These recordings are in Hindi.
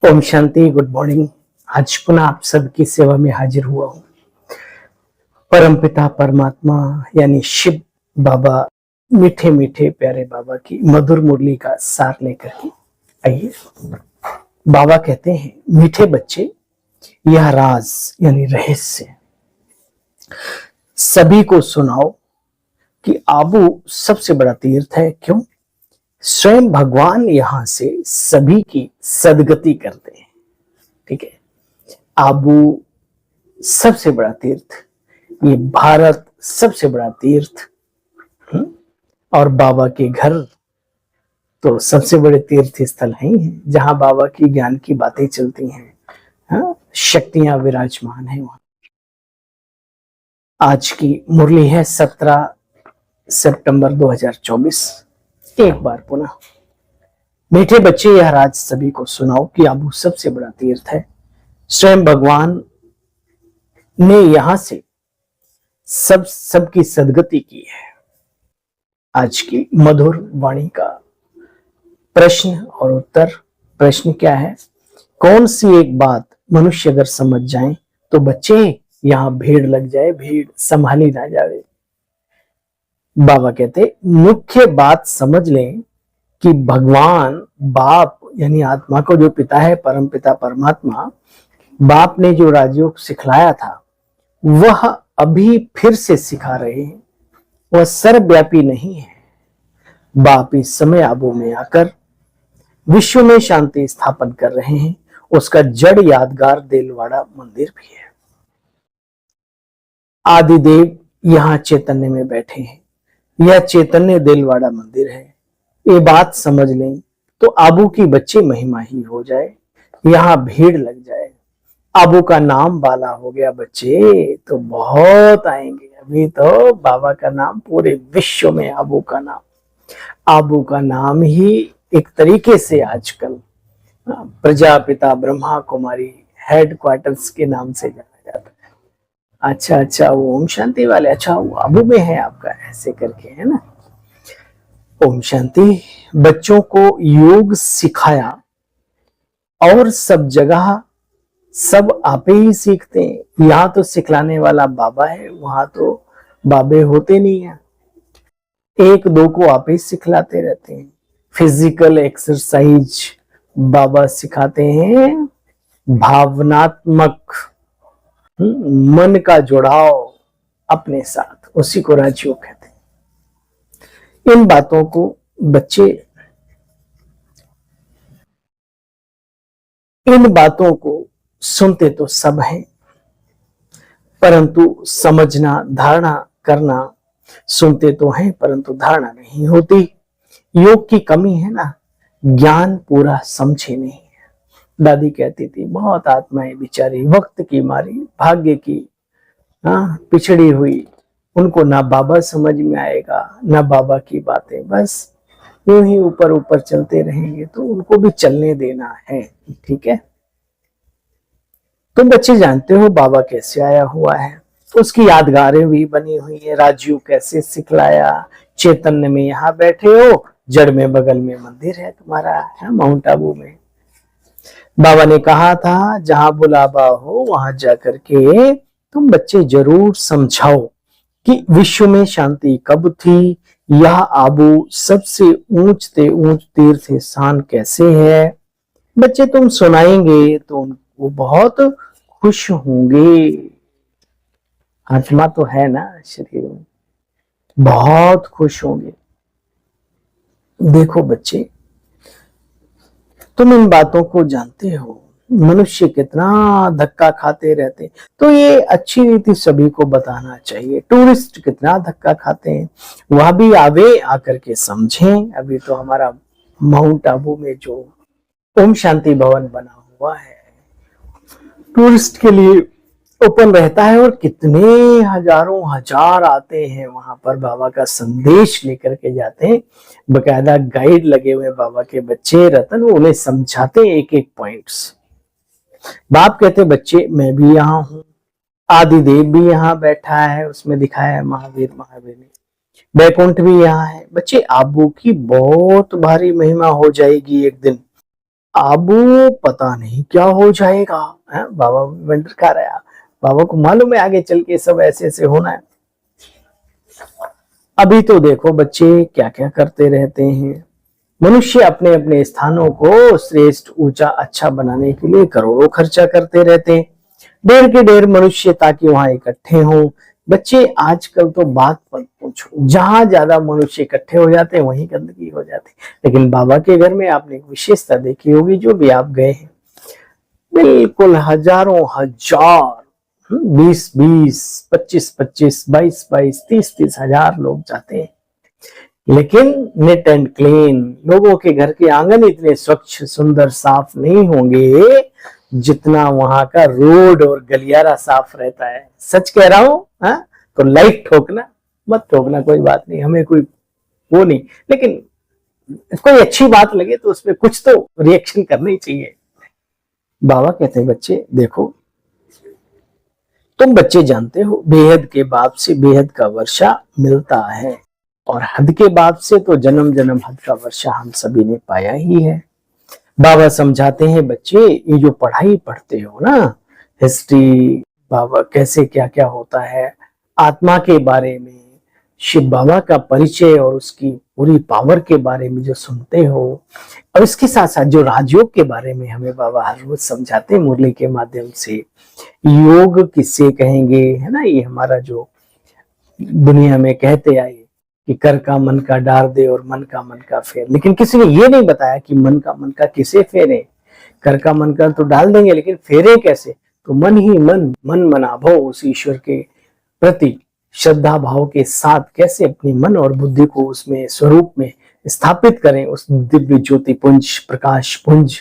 ओम शांति। Good morning. आज पुनः आप सबकी सेवा में हाजिर हुआ हूँ। परमपिता परमात्मा यानी शिव बाबा, मीठे मीठे प्यारे बाबा की मधुर मुरली का सार लेकर के आइए। बाबा कहते हैं, मीठे बच्चे, यह राज यानी रहस्य सभी को सुनाओ कि आबू सबसे बड़ा तीर्थ है। क्यों? स्वयं भगवान यहां से सभी की सदगति करते हैं। ठीक है, आबू सबसे बड़ा तीर्थ, ये भारत सबसे बड़ा तीर्थ, और बाबा के घर तो सबसे बड़े तीर्थ स्थल हैं, जहां बाबा की ज्ञान की बातें चलती हैं, शक्तियां विराजमान हैं वहां। आज की मुरली है 17 सितंबर 2024। एक बार पुनः, मीठे बच्चे, यह राज सभी को सुनाओ कि आबू सबसे बड़ा तीर्थ है। स्वयं भगवान ने यहां से सबकी सदगति की है। आज की मधुर वाणी का प्रश्न और उत्तर। प्रश्न क्या है? कौन सी एक बात मनुष्य अगर समझ जाए तो बच्चे यहां भीड़ लग जाए, भीड़ संभाली ना जाए। बाबा कहते, मुख्य बात समझ लें कि भगवान बाप यानी आत्मा को जो पिता है, परम पिता परमात्मा, बाप ने जो राजयोग सिखलाया था वह अभी फिर से सिखा रहे हैं। वह सर्वव्यापी नहीं है। बाप इस समय आबू में आकर विश्व में शांति स्थापन कर रहे हैं। उसका जड़ यादगार देलवाड़ा मंदिर भी है। आदिदेव यहां चैतन्य में बैठे हैं। यह चैतन्य देलवाड़ा मंदिर है। ये बात समझ लें तो आबू की बच्चे महिमा ही हो जाए, यहां भीड़ लग जाए। आबू का नाम बाला हो गया बच्चे तो बहुत आएंगे। अभी तो बाबा का नाम पूरे विश्व में, आबू का नाम ही एक तरीके से आजकल प्रजापिता ब्रह्मा कुमारी हेडक्वार्टर्स के नाम से जाना जाता है। अच्छा, वो ओम शांति वाले, अच्छा वो आबू में है आपका, ऐसे करके है ना। ओम शांति। बच्चों को योग सिखाया और सब जगह सब आपे ही सीखते हैं। यहाँ तो सिखलाने वाला बाबा है, वहां तो बाबे होते नहीं है। एक दो को आप ही सिखलाते रहते हैं। फिजिकल एक्सरसाइज बाबा सिखाते हैं, भावनात्मक मन का जुड़ाव अपने साथ, उसी को राजयोग कहते हैं। इन बातों को बच्चे, इन बातों को सुनते तो सब हैं, परंतु समझना, धारणा करना, सुनते तो हैं परंतु धारणा नहीं होती। योग की कमी है ना, ज्ञान पूरा समझे नहीं है। दादी कहती थी, बहुत आत्माएं बेचारी वक्त की मारी, भाग्य की पिछड़ी हुई, उनको ना बाबा समझ में आएगा ना बाबा की बातें, बस यूं ही ऊपर ऊपर चलते रहेंगे। तो उनको भी चलने देना है। ठीक है, तुम बच्चे जानते हो बाबा कैसे आया हुआ है, उसकी यादगारें भी बनी हुई है। राजयोग कैसे सिखलाया, चैतन्य में यहाँ बैठे हो, जड़ में बगल में मंदिर है तुम्हारा, है माउंट आबू में। बाबा ने कहा था, जहां बुलावा हो वहां जाकर के तुम बच्चे जरूर समझाओ कि विश्व में शांति कब थी, यह आबू सबसे ऊंच तीर्थ स्थान कैसे है। बच्चे तुम सुनाएंगे तो वो बहुत खुश होंगे। आत्मा तो है ना शरीर में, बहुत खुश होंगे। देखो बच्चे, तुम इन बातों को जानते हो, मनुष्य कितना धक्का खाते रहते, तो ये अच्छी रीति सभी को बताना चाहिए। टूरिस्ट कितना धक्का खाते हैं, वह भी आवे, आकर के समझें। अभी तो हमारा माउंट आबू में जो ओम शांति भवन बना हुआ है, टूरिस्ट के लिए ओपन रहता है, और कितने हजारों हजार आते हैं वहां पर, बाबा का संदेश लेकर के जाते हैं। बकायदा गाइड लगे हुए बाबा के बच्चे, रतन, उन्हें समझाते हैं एक एक पॉइंट्स। बाप कहते, बच्चे मैं भी यहाँ हूँ, आदिदेव भी यहाँ बैठा है, उसमें दिखाया है महावीर ने, बैकुंठ भी यहाँ है। बच्चे आबू की बहुत भारी महिमा हो जाएगी एक दिन। आबू पता नहीं क्या हो जाएगा। है बाबा वंडर खा रहा है, बाबा को मालूम है आगे चल के सब ऐसे ऐसे होना है। अभी तो देखो बच्चे क्या क्या करते रहते हैं। मनुष्य अपने अपने स्थानों को श्रेष्ठ, ऊंचा, अच्छा बनाने के लिए करोड़ों खर्चा करते रहते हैं। ढेर के ढेर मनुष्य ताकि वहां इकट्ठे हों। बच्चे आजकल तो बात मत पूछो, जहां ज्यादा मनुष्य इकट्ठे हो जाते हैं वहीं गंदगी हो जाती है। लेकिन बाबा के घर में आपने एक विशेषता देखी होगी, जो भी आप गए हैं, बिल्कुल हजारों हजार, 20-20, 25-25, 22-22, 30-30 हजार लोग जाते हैं। लेकिन नीट एंड क्लीन, लोगों के घर के आंगन इतने स्वच्छ, सुंदर, साफ नहीं होंगे जितना वहां का रोड और गलियारा साफ रहता है। सच कह रहा हूं। हाँ, तो लाइट ठोकना मत ठोकना, कोई बात नहीं, हमें कोई वो नहीं, लेकिन कोई अच्छी बात लगे तो उसमें कुछ तो रिएक्शन करना ही चाहिए। बाबा कहते हैं बच्चे देखो, तुम बच्चे जानते हो बेहद के बाप से बेहद का वर्षा मिलता है, और हद के बाप से तो जन्म जन्म हद का वर्षा हम सभी ने पाया ही है। बाबा समझाते हैं बच्चे, ये जो पढ़ाई पढ़ते हो ना, हिस्ट्री, बाबा कैसे क्या क्या होता है, आत्मा के बारे में, शिव बाबा का परिचय और उसकी पूरी पावर के बारे में जो सुनते हो, और इसके साथ साथ जो राजयोग के बारे में हमें बाबा हर रोज समझाते हैं मुरली के माध्यम से। योग किससे कहेंगे, है ना, ये हमारा जो दुनिया में कहते आए कि कर का मन का डार दे और मन का मन का फेर, लेकिन किसी ने ये नहीं बताया कि मन का किसे फेरे। कर का मन का तो डाल देंगे, लेकिन फेरे कैसे? तो मन ही मन, मन मना भो, उस ईश्वर के प्रति श्रद्धा भाव के साथ कैसे अपनी मन और बुद्धि को उसमें स्वरूप में स्थापित करें, उस दिव्य ज्योति पुंज, प्रकाश पुंज,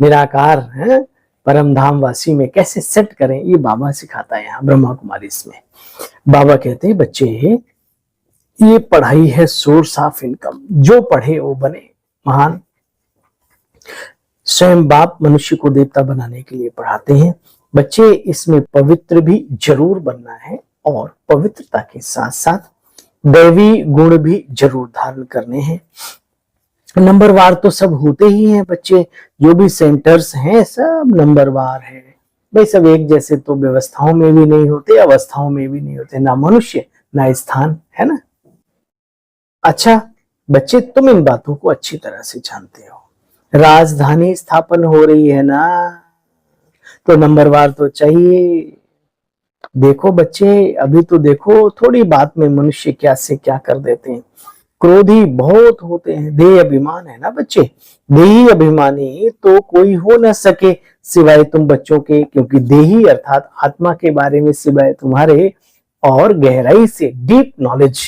निराकार है परम धाम वासी में कैसे सेट करें, ये बाबा सिखाता है यहाँ ब्रह्मा कुमारी इसमें। बाबा कहते हैं बच्चे, ये पढ़ाई है सोर्स ऑफ इनकम, जो पढ़े वो बने महान। स्वयं बाप मनुष्य को देवता बनाने के लिए पढ़ाते हैं बच्चे, इसमें पवित्र भी जरूर बनना है, और पवित्रता के साथ साथ दैवी गुण भी जरूर धारण करने हैं। नंबरवार तो सब होते ही हैं बच्चे, जो भी सेंटर्स हैं सब नंबरवार है भाई, सब एक जैसे तो व्यवस्थाओं में भी नहीं होते, अवस्थाओं में भी नहीं होते, ना मनुष्य ना स्थान, है ना। अच्छा बच्चे, तुम इन बातों को अच्छी तरह से जानते हो, राजधानी स्थापन हो रही है ना, तो नंबरवार तो चाहिए। देखो बच्चे, अभी तो देखो थोड़ी बात में मनुष्य क्या से क्या कर देते हैं, क्रोधी बहुत होते हैं। देह अभिमान है ना बच्चे, देही अभिमानी तो कोई हो न सके सिवाय तुम बच्चों के, क्योंकि देही अर्थात आत्मा के बारे में सिवाय तुम्हारे और गहराई से डीप नॉलेज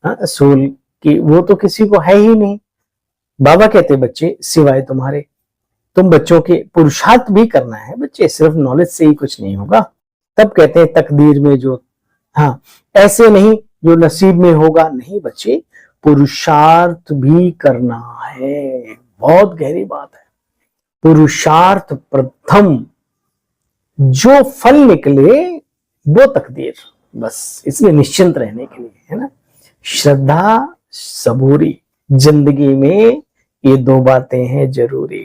सोल की वो तो किसी को है ही नहीं। बाबा कहते बच्चे, सिवाय तुम्हारे, तुम बच्चों के पुरुषार्थ भी करना है बच्चे, सिर्फ नॉलेज से ही कुछ नहीं होगा। तब कहते हैं तकदीर में जो, हाँ ऐसे नहीं जो नसीब में होगा, नहीं बच्चे, पुरुषार्थ भी करना है। बहुत गहरी बात है, पुरुषार्थ प्रथम, जो फल निकले वो तकदीर, बस इसलिए निश्चिंत रहने के लिए, है ना। श्रद्धा सबूरी, जिंदगी में ये दो बातें हैं जरूरी।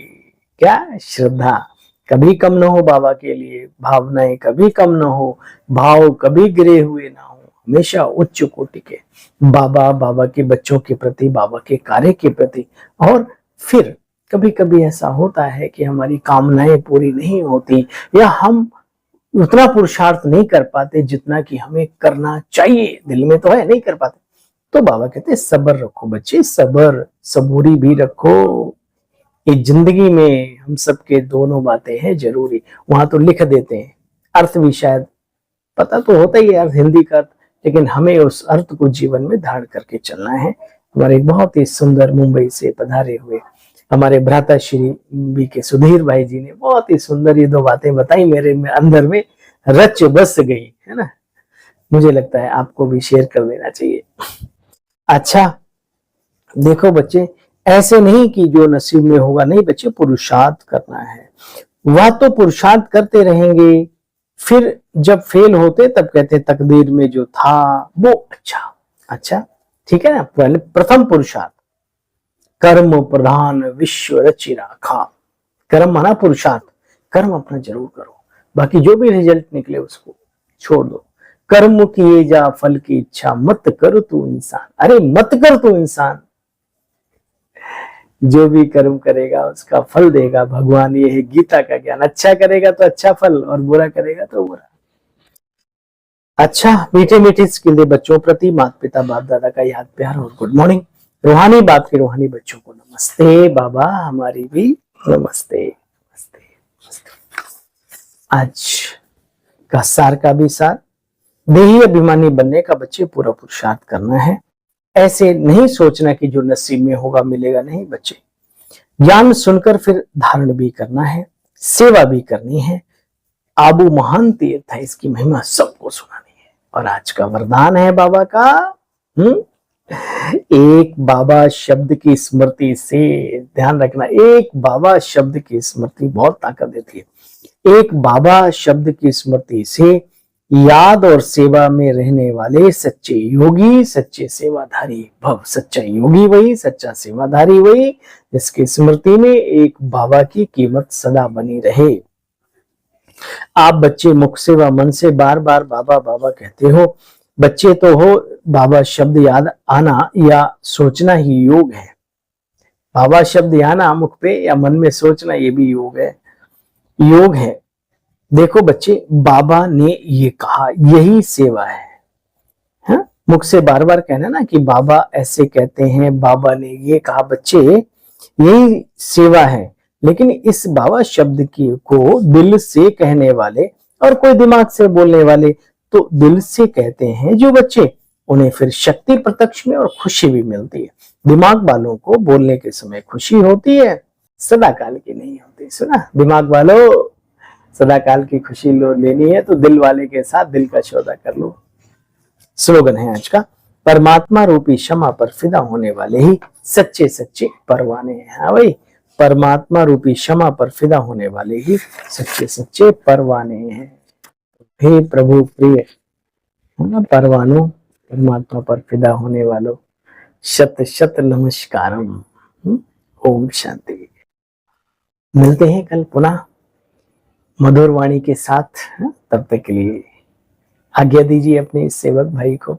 क्या? श्रद्धा कभी कम ना हो बाबा के लिए, भावनाएं कभी कम ना हो, भाव कभी गिरे हुए ना हो, हमेशा उच्च कोटि के बाबा, बाबा के बच्चों के प्रति, बाबा के कार्य के प्रति। और फिर कभी कभी ऐसा होता है कि हमारी कामनाएं पूरी नहीं होती, या हम उतना पुरुषार्थ नहीं कर पाते जितना कि हमें करना चाहिए, दिल में तो है नहीं कर पाते, तो बाबा कहते हैं सब्र रखो बच्चे, सब्र सबूरी भी रखो। ये जिंदगी में हम सबके दोनों बातें हैं जरूरी। वहां तो लिख देते हैं, अर्थ भी शायद पता तो होता ही है अर्थ, हिंदी का अर्थ, लेकिन हमें उस अर्थ को जीवन में धारण करके चलना है। हमारे बहुत ही सुंदर मुंबई से पधारे हुए हमारे भ्राता श्री बी के सुधीर भाई जी ने बहुत ही सुंदर ये दो बातें बताई, मेरे में अंदर में रच बस गई, है ना। मुझे लगता है आपको भी शेयर कर देना चाहिए। अच्छा देखो बच्चे, ऐसे नहीं कि जो नसीब में होगा, नहीं बच्चे, पुरुषार्थ करना है। वह तो पुरुषार्थ करते रहेंगे, फिर जब फेल होते तब कहते तकदीर में जो था वो अच्छा। अच्छा ठीक है ना, पहले प्रथम पुरुषार्थ, कर्म प्रधान विश्व रचि राखा, कर्म माना पुरुषार्थ, कर्म अपना जरूर करो, बाकी जो भी रिजल्ट निकले उसको छोड़ दो। कर्म किए जा फल की इच्छा, मत कर तू इंसान, अरे मत कर तू इंसान, जो भी कर्म करेगा उसका फल देगा भगवान। ये है गीता का ज्ञान, अच्छा करेगा तो अच्छा फल और बुरा करेगा तो बुरा। अच्छा, मीठे मीठे स्किल दे बच्चों प्रति माता पिता बाप दादा का याद प्यार और गुड मॉर्निंग। रूहानी बाप के रूहानी बच्चों को नमस्ते, बाबा हमारी भी नमस्ते नमस्ते नमस्ते। आज का सार का भी सार, देही अभिमानी बनने का बच्चे पूरा पुरुषार्थ करना है। ऐसे नहीं सोचना कि जो नसीब में होगा मिलेगा, नहीं बच्चे, ज्ञान सुनकर फिर धारण भी करना है, सेवा भी करनी है। आबू महान तीर्थ है, इसकी महिमा सबको सुनानी है। और आज का वरदान है बाबा का, एक बाबा शब्द की स्मृति से, ध्यान रखना, एक बाबा शब्द की स्मृति बहुत ताकत देती है। एक बाबा शब्द की स्मृति से याद और सेवा में रहने वाले सच्चे योगी, सच्चे सेवाधारी भव। सच्चा योगी वही, सच्चा सेवाधारी वही, जिसकी स्मृति में एक बाबा की कीमत सदा बनी रहे। आप बच्चे मुख से व मन से बार बार बाबा बाबा कहते हो। बच्चे तो हो, बाबा शब्द याद आना या सोचना ही योग है। बाबा शब्द आना मुख पे या मन में सोचना, ये भी योग है, योग है। देखो बच्चे, बाबा ने ये कहा, यही सेवा है। हा? मुख से बार बार कहना ना कि बाबा ऐसे कहते हैं, बाबा ने ये कहा, बच्चे यही सेवा है। लेकिन इस बाबा शब्द की को दिल से कहने वाले और कोई दिमाग से बोलने वाले, तो दिल से कहते हैं जो बच्चे, उन्हें फिर शक्ति प्रत्यक्ष में और खुशी भी मिलती है। दिमाग वालों को बोलने के समय खुशी होती है, सदा काल की नहीं होती। सुना, दिमाग वालों, सदा काल की खुशी लेनी है तो दिल वाले के साथ दिल का सौदा कर लो। स्लोगन है आज का, परमात्मा रूपी क्षमा पर फिदा होने वाले ही सच्चे सच्चे परवाने हैं। हाँ भाई, परमात्मा रूपी क्षमा पर फिदा होने वाले ही सच्चे सच्चे परवाने हैं। हे प्रभु प्रिय परवानों, परमात्मा पर फिदा होने वालों, शत शत नमस्कारम। ओम शांति। मिलते हैं कल पुनः मधुर वाणी के साथ। तब तक के लिए आज्ञा दीजिए अपने सेवक भाई को।